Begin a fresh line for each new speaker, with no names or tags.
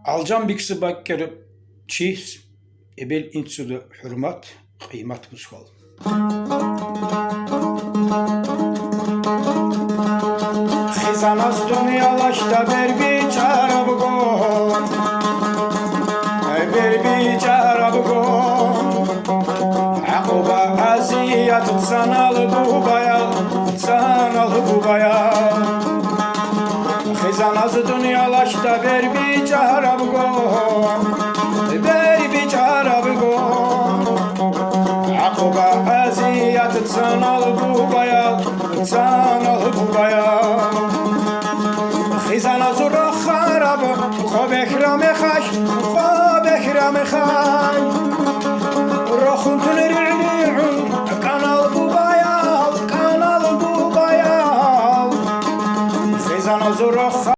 Alcan bir kısı bakkarıp çiz, ebel insudu hürmet, kıymet muskal. Xizanaz dünyalaşta bir biçara bugun, bir biçara bugun. Akuba aziyat sanalı bu bayan, sanalı bu bayan. Xizanaz dünyalaşta bir biçara bugun, bir biçara bugun. Akuba aziyat sanalı bu bayan, sanalı bu bayan. Xizanaz رو خراب خواب اکرام خش خواب اکرام خش رو خونتون ریعی